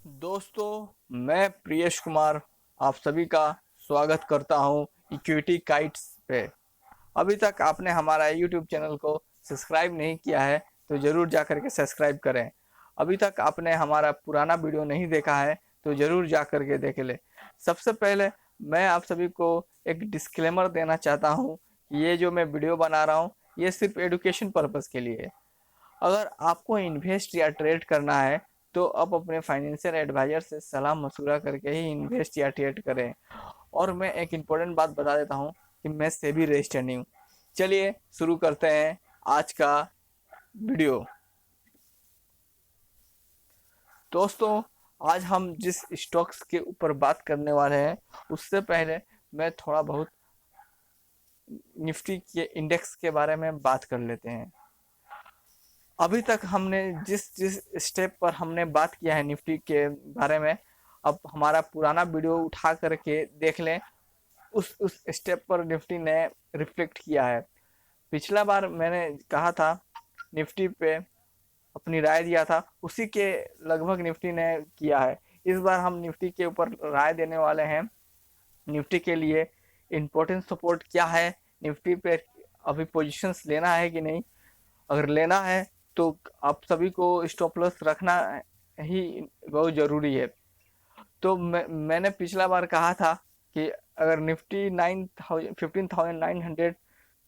दोस्तों, मैं प्रियेश कुमार आप सभी का स्वागत करता हूं इक्विटी काइट्स पे। अभी तक आपने हमारा यूट्यूब चैनल को सब्सक्राइब नहीं किया है तो ज़रूर जा कर के सब्सक्राइब करें। अभी तक आपने हमारा पुराना वीडियो नहीं देखा है तो ज़रूर जा कर के देख लें। सबसे पहले मैं आप सभी को एक डिस्क्लेमर देना चाहता हूँ कि ये जो मैं वीडियो बना रहा हूँ ये सिर्फ एडुकेशन पर्पज़ के लिए है। अगर आपको इन्वेस्ट या ट्रेड करना है तो आप अपने फाइनेंशियल एडवाइजर से सलाह मशवरा करके ही इन्वेस्ट या ट्रेड करें। और मैं एक इम्पोर्टेंट बात बता देता हूँ कि मैं सेबी रजिस्टर्ड नहीं हूँ। चलिए शुरू करते हैं आज का वीडियो। दोस्तों, आज हम जिस स्टॉक्स के ऊपर बात करने वाले हैं उससे पहले मैं थोड़ा बहुत निफ्टी के इंडेक्स के बारे में बात कर लेते हैं। अभी तक हमने जिस जिस स्टेप पर हमने बात किया है निफ्टी के बारे में, अब हमारा पुराना वीडियो उठा करके देख लें। उस स्टेप पर निफ्टी ने रिफ्लेक्ट किया है। पिछला बार मैंने कहा था निफ्टी पे अपनी राय दिया था, उसी के लगभग निफ्टी ने किया है। इस बार हम निफ्टी के ऊपर राय देने वाले हैं। निफ्टी के लिए इम्पोर्टेंट सपोर्ट क्या है, निफ्टी पे अभी पोजीशंस लेना है कि नहीं। अगर लेना है तो आप सभी को स्टॉप लॉस रखना ही बहुत ज़रूरी है। तो मैंने पिछला बार कहा था कि अगर निफ्टी 15,900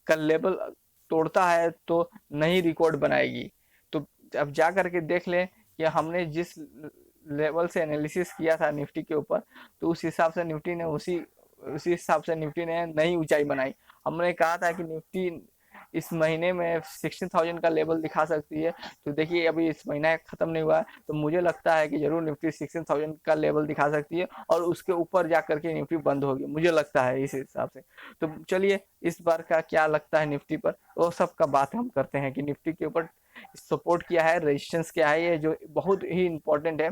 का लेवल तोड़ता है तो नई रिकॉर्ड बनाएगी। तो अब जा करके देख लें कि हमने जिस लेवल से एनालिसिस किया था निफ्टी के ऊपर, तो उस हिसाब से निफ्टी ने उसी उसी हिसाब से निफ्टी ने नई ऊंचाई बनाई। हमने कहा था कि निफ्टी इस महीने में 16,000 का लेवल दिखा सकती है। तो देखिए अभी इस महीना खत्म नहीं हुआ है तो मुझे लगता है कि जरूर निफ्टी 16,000 का लेवल दिखा सकती है और उसके ऊपर जा करके निफ्टी बंद होगी, मुझे लगता है इस हिसाब से। तो चलिए इस बार का क्या लगता है निफ्टी पर, वो सब का बात हम करते हैं कि निफ्टी के ऊपर सपोर्ट क्या है, रेजिस्टेंस क्या है, ये जो बहुत ही इंपॉर्टेंट है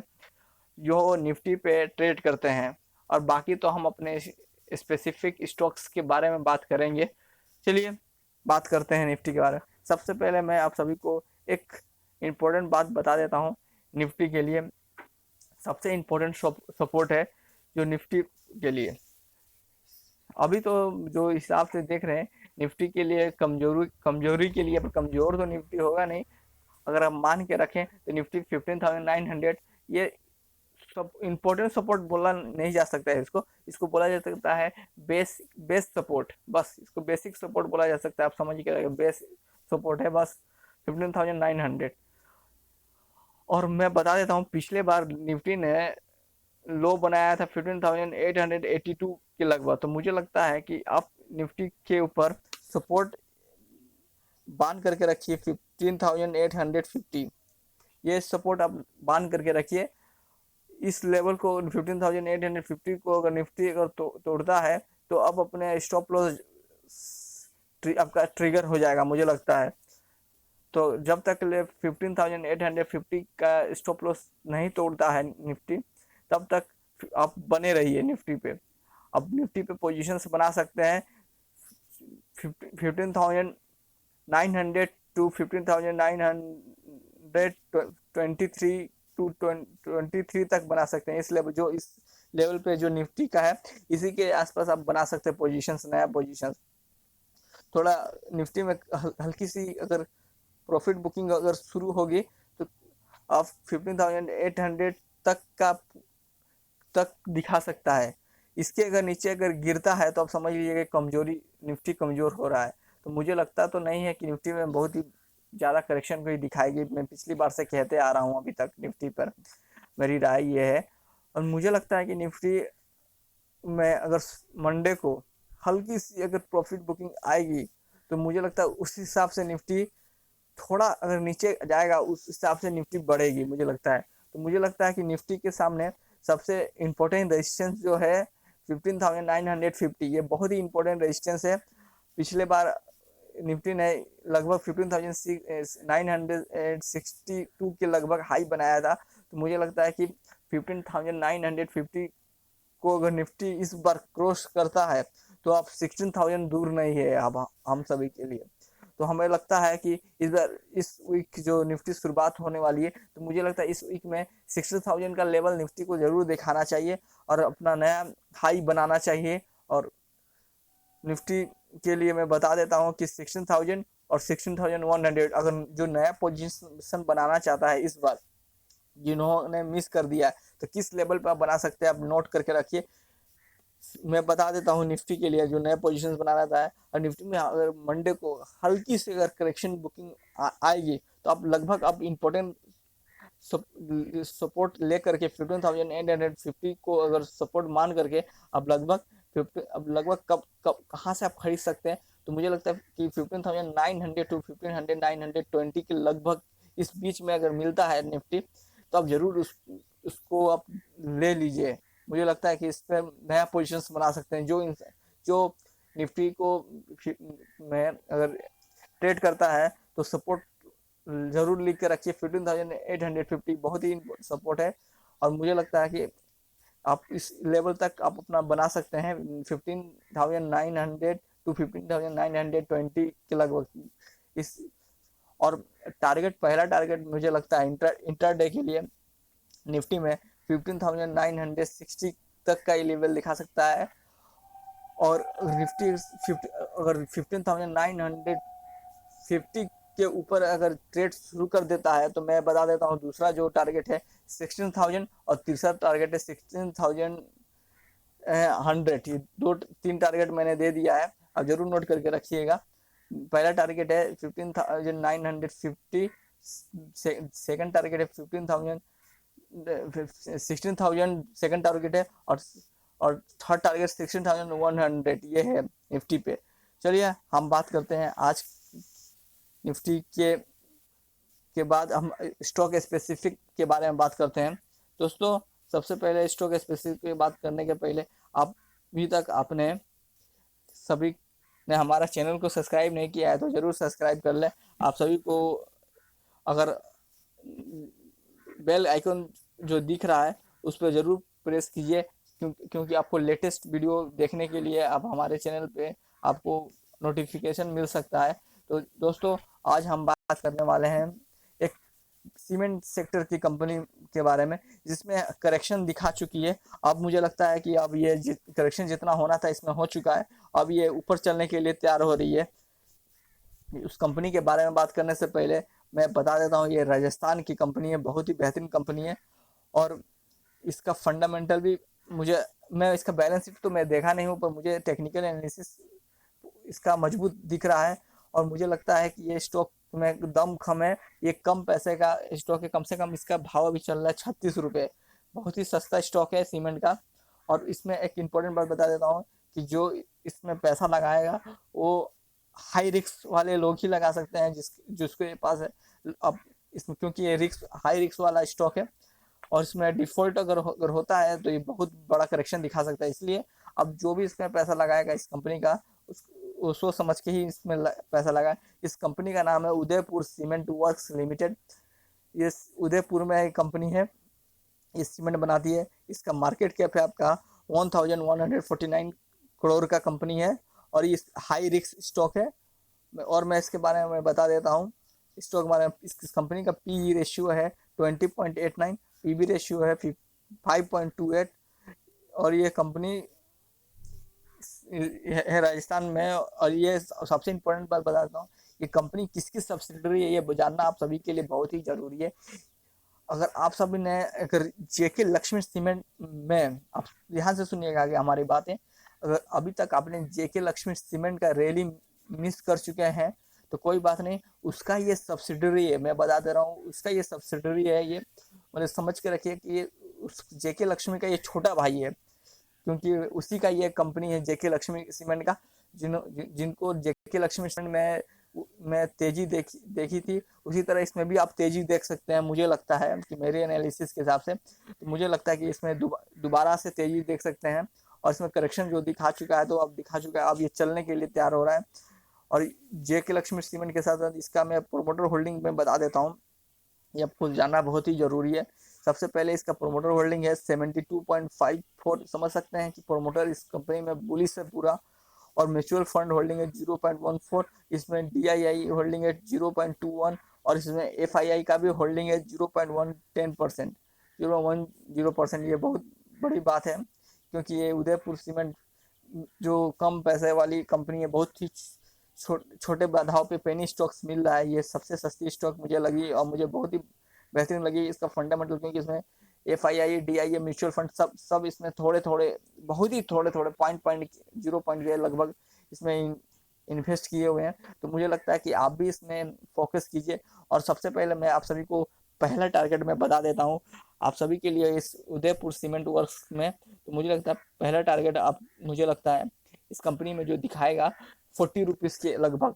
जो निफ्टी पे ट्रेड करते हैं। और बाकी तो हम अपने स्पेसिफिक स्टॉक्स के बारे में बात करेंगे। चलिए बात करते हैं निफ्टी के बारे में। सबसे पहले मैं आप सभी को एक इम्पोर्टेंट बात बता देता हूँ। निफ्टी के लिए सबसे इम्पोर्टेंट सपोर्ट है जो निफ्टी के लिए अभी तो जो हिसाब से देख रहे हैं निफ्टी के लिए कमजोरी कमजोरी के लिए, पर कमजोर तो निफ्टी होगा नहीं। अगर हम मान के रखें तो निफ्टी 15,900 ये सब इम्पोर्टेंट सपोर्ट बोला नहीं जा सकता है। इसको इसको बोला जा सकता है बेस बेस सपोर्ट, बस इसको बेसिक सपोर्ट बोला जा सकता है। आप समझ के बेस सपोर्ट है बस 15,900। और मैं बता देता हूँ पिछले बार निफ्टी ने लो बनाया था 15,882 के लगभग। तो मुझे लगता है कि आप निफ्टी के ऊपर सपोर्ट बांध करके रखिए 15,850। ये सपोर्ट आप बांध करके रखिए। इस लेवल को 15,850 को अगर निफ्टी अगर तोड़ता है तो अब अपने स्टॉप लॉस आपका ट्रिगर हो जाएगा मुझे लगता है। तो जब तक ले 15,850 का स्टॉप लॉस नहीं तोड़ता है निफ्टी, तब तक आप बने रहिए निफ्टी पे। अब निफ्टी पे पोजीशंस बना सकते हैं 15,900 टू 15,923 टू 23 तक बना सकते हैं। इस लेवल जो इस लेवल पे जो निफ्टी का है इसी के आसपास आप बना सकते हैं पोजीशंस, नया पोजीशंस। थोड़ा निफ्टी में हल्की सी अगर प्रॉफिट बुकिंग अगर शुरू होगी तो आप 15,800 तक का तक दिखा सकता है। इसके अगर नीचे अगर गिरता है तो आप समझ लीजिए कि कमजोरी निफ्टी कमजोर हो रहा है। तो मुझे लगता तो नहीं है कि निफ्टी में बहुत ही ज़्यादा करेक्शन कोई दिखाएगी। मैं पिछली बार से कहते आ रहा हूँ अभी तक निफ्टी पर मेरी राय ये है। और मुझे लगता है कि निफ्टी में अगर मंडे को हल्की सी अगर प्रॉफिट बुकिंग आएगी तो मुझे लगता है उस हिसाब से निफ्टी थोड़ा अगर नीचे जाएगा उस हिसाब से निफ्टी बढ़ेगी मुझे लगता है। तो मुझे लगता है कि निफ्टी के सामने सबसे इम्पोर्टेंट रेजिस्टेंस जो है 15,950, ये बहुत ही इम्पोर्टेंट रेजिस्टेंस है। पिछले बार निफ्टी ने लगभग 15,962 के लगभग हाई बनाया था। तो मुझे लगता है कि 15,950 को अगर निफ्टी इस बार क्रॉस करता है तो आप 16,000 दूर नहीं है अब हम सभी के लिए। तो हमें लगता है कि इस बार इस वीक जो निफ्टी शुरुआत होने वाली है, तो मुझे लगता है इस वीक में 60,000 का लेवल निफ्टी को जरूर दिखाना चाहिए और अपना नया हाई बनाना चाहिए। और निफ्टी के लिए मैं बता देता हूँ कि 16,000 और 16,100 अगर जो नया पोजीशन बनाना चाहता है इस बार, जिन्होंने मिस कर दिया है, तो किस लेवल पर आप बना सकते हैं, आप नोट करके रखिए। मैं बता देता हूँ निफ्टी के लिए जो नया पोजीशन बनाना था है, और निफ्टी में अगर मंडे को हल्की से अगर करेक्शन बुकिंग आएगी, तो आप लगभग आप इम्पोर्टेंट सपोर्ट ले करके 15,850 को अगर सपोर्ट मान करके आप लगभग कब कब कहाँ से आप खरीद सकते हैं, तो मुझे लगता है कि 15,900 टू 15,920 के लगभग इस बीच में अगर मिलता है निफ्टी, तो आप जरूर उसको आप ले लीजिए। मुझे लगता है कि इस पर नया पोजिशन बना सकते हैं। जो निफ्टी को में अगर ट्रेड करता है तो सपोर्ट जरूर लिख के रखिए। 15,850 बहुत ही सपोर्ट है, और मुझे लगता है कि आप इस लेवल तक आप अपना बना सकते हैं 15,900 टू 15,920 के लगभग इस। और पहला टारगेट मुझे लगता है इंटरडे के लिए निफ्टी में 15,960 तक का ये लेवल दिखा सकता है। और निफ्टी अगर 15,950 के ऊपर अगर ट्रेड शुरू कर देता है, तो मैं बता देता हूँ दूसरा जो टारगेट है 16,000 और तीसरा टारगेट है 16,100। ये 2-3 टारगेट मैंने दे दिया है, आप जरूर नोट करके रखिएगा। पहला टारगेट है 15,950, सेकंड टारगेट है 16,000 सेकंड टारगेट है, और थर्ड टारगेट 16,100 ये है निफ्टी पे। चलिए हम बात करते हैं आज निफ्टी के बाद हम स्टॉक स्पेसिफिक के बारे में बात करते हैं। दोस्तों सबसे पहले स्टॉक स्पेसिफिक की बात करने के पहले, आप अभी तक आपने सभी ने हमारा चैनल को सब्सक्राइब नहीं किया है तो जरूर सब्सक्राइब कर लें। आप सभी को अगर बेल आइकन जो दिख रहा है उस पर जरूर प्रेस कीजिए, क्योंकि आपको लेटेस्ट वीडियो देखने के लिए आप हमारे चैनल पे आपको नोटिफिकेशन मिल सकता है। तो दोस्तों आज हम बात करने वाले हैं एक सीमेंट सेक्टर की कंपनी के बारे में, जिसमें करेक्शन दिखा चुकी है। अब मुझे लगता है कि अब ये करेक्शन जितना होना था इसमें हो चुका है, अब ये ऊपर चलने के लिए तैयार हो रही है। उस कंपनी के बारे में बात करने से पहले मैं बता देता हूँ, ये राजस्थान की कंपनी है, बहुत ही बेहतरीन कंपनी है। और इसका फंडामेंटल भी मैं इसका बैलेंस शीट तो मैं देखा नहीं हूँ, पर मुझे टेक्निकल एनालिसिस इसका मजबूत दिख रहा है। और मुझे लगता है कि ये स्टॉक में दम खम है, ये कम पैसे का स्टॉक है। कम से कम इसका भाव अभी चल रहा है 36 रुपये, बहुत ही सस्ता स्टॉक है सीमेंट का। और इसमें एक इम्पोर्टेंट बात बता देता हूँ कि जो इसमें पैसा लगाएगा वो हाई रिस्क वाले लोग ही लगा सकते हैं, जिसके पास है। अब इसमें क्योंकि ये हाई रिस्क वाला स्टॉक है, और इसमें डिफॉल्ट अगर होता है तो ये बहुत बड़ा करेक्शन दिखा सकता है। इसलिए अब जो भी इसमें पैसा लगाएगा इस कंपनी का, वो सोच समझ के ही इसमें पैसा लगाए। इस कंपनी का नाम है उदयपुर सीमेंट वर्क्स लिमिटेड। ये उदयपुर में एक कंपनी है, ये सीमेंट बनाती है। इसका मार्केट कैप है आपका 1149 करोड़ का कंपनी है, और ये हाई रिस्क स्टॉक है। और मैं इसके बारे में बता देता हूँ स्टॉक बारे में। इस कंपनी का पी रेशियो है 20.89, पीबी रेशियो है 5.28। और ये कंपनी है राजस्थान में। और ये सबसे इम्पोर्टेंट बात बताता हूँ, ये कंपनी किसकी सब्सिडरी है ये जानना आप सभी के लिए बहुत ही जरूरी है। अगर आप सभी ने अगर जेके लक्ष्मी सीमेंट में, आप ध्यान से सुनिएगा आगे हमारी बातें, अगर अभी तक आपने जेके लक्ष्मी सीमेंट का रैली मिस कर चुके हैं तो कोई बात नहीं, उसका ये सब्सिडरी है। मैं बता दे रहा हूँ, उसका ये सब्सिडरी है। ये मतलब समझ के रखिए कि ये जेके लक्ष्मी का ये छोटा भाई है, क्योंकि उसी का ये कंपनी है जेके लक्ष्मी सीमेंट का। जिनको जेके लक्ष्मी सीमेंट में तेजी देखी थी, उसी तरह इसमें भी आप तेजी देख सकते हैं। मुझे लगता है कि मेरे एनालिसिस के हिसाब से, तो मुझे लगता है कि इसमें दोबारा से तेजी देख सकते हैं। और इसमें करेक्शन जो दिखा चुका है तो अब दिखा चुका है, अब ये चलने के लिए तैयार हो रहा है। और जेके लक्ष्मी सीमेंट के साथ साथ इसका मैं प्रोमोटर होल्डिंग में बता देता हूँ, ये आपको जानना बहुत ही जरूरी है। सबसे पहले इसका प्रोमोटर होल्डिंग है 72.54। समझ सकते हैं कि प्रोमोटर इस कंपनी में बुलिश है पूरा। और म्यूचुअल फंड होल्डिंग है 0.14, इसमें DII होल्डिंग है 0.21 और इसमें FII का भी होल्डिंग है 0.10%, 0.10%। ये बहुत बड़ी बात है क्योंकि ये उदयपुर सीमेंट जो कम पैसे वाली कंपनी है, बहुत ही छोटे बाधाओं पे पेनी स्टॉक्स मिल रहा है। ये सबसे सस्ती स्टॉक मुझे लगी और मुझे बहुत ही बेहतरीन लगी इसका फंडामेंटल, क्योंकि इसमें FII DII म्यूचुअल फंड सब इसमें थोड़े थोड़े, बहुत ही थोड़े थोड़े 0.0 लगभग इसमें इन्वेस्ट किए हुए हैं। तो मुझे लगता है कि आप भी इसमें फोकस कीजिए। और सबसे पहले मैं आप सभी को पहला टारगेट मैं बता देता हूँ आप सभी के लिए इस उदयपुर सीमेंट वर्क्स में। तो मुझे लगता है पहला टारगेट आप, मुझे लगता है इस कंपनी में जो दिखाएगा 40 रुपीज़ के लगभग।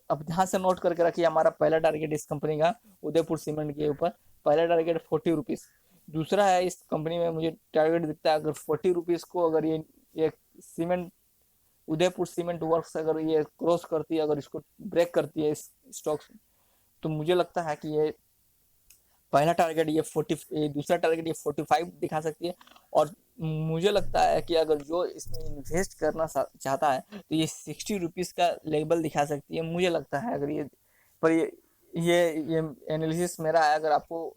अब ध्यान से नोट करके रखिए, हमारा पहला टारगेट इस कंपनी का उदयपुर सीमेंट के ऊपर पहला टारगेट 40 रुपीज़। दूसरा है इस कंपनी में मुझे टारगेट दिखता है, अगर 40 रुपीज़ को अगर ये सीमेंट उदयपुर सीमेंट वर्क्स अगर ये क्रॉस करती है, अगर इसको ब्रेक करती है इस स्टॉक्स, तो मुझे लगता है कि ये पहला टारगेट ये 40, दूसरा टारगेट ये 45 दिखा सकती है। और मुझे लगता है कि अगर जो इसमें इन्वेस्ट करना चाहता है तो ये 60 रुपीज़ का लेवल दिखा सकती है मुझे लगता है। अगर ये पर ये एनालिसिस मेरा है। अगर आपको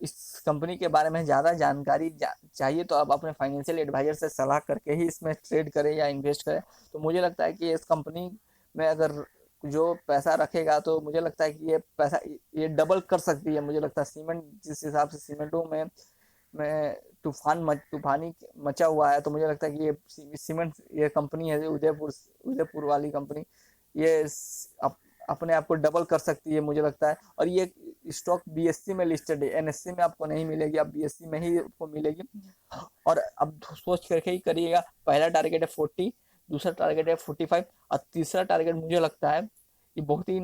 इस कंपनी के बारे में ज़्यादा जानकारी चाहिए तो आप अपने फाइनेंशियल एडवाइजर से सलाह करके ही इसमें ट्रेड करें या इन्वेस्ट करें। तो मुझे लगता है कि इस कंपनी में अगर जो पैसा रखेगा तो मुझे लगता है कि ये पैसा ये डबल कर सकती है। मुझे लगता है सीमेंट जिस हिसाब से सीमेंटों में तूफानी मचा हुआ है, तो मुझे लगता है कि ये सीमेंट ये कंपनी है उदयपुर वाली कंपनी, ये अपने आप को डबल कर सकती है मुझे लगता है। और ये स्टॉक BSE में लिस्टेड है, NSE में आपको नहीं मिलेगी, आप BSE में ही आपको मिलेगी। और अब सोच करके ही करिएगा, पहला टारगेट है 40, दूसरा टारगेट है 45 और तीसरा टारगेट मुझे लगता है ये बहुत ही,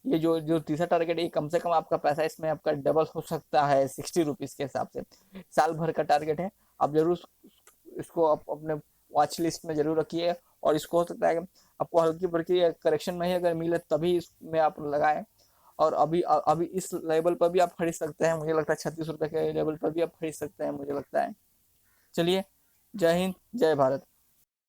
ये जो तीसरा टारगेट है कम से कम आपका पैसा इसमें आपका डबल हो सकता है 60 रुपीज़ के हिसाब से। साल भर का टारगेट है, आप जरूर इसको आप अपने वॉच लिस्ट में जरूर रखिए। और इसको हो सकता है कि आपको हल्की फुल्की करेक्शन में ही अगर मिले तभी इसमें आप लगाएं। और अभी इस लेवल पर भी आप खरीद सकते हैं, मुझे लगता है 36 रुपये के लेवल पर भी आप खरीद सकते हैं मुझे लगता है। चलिए, जय हिंद, जय भारत।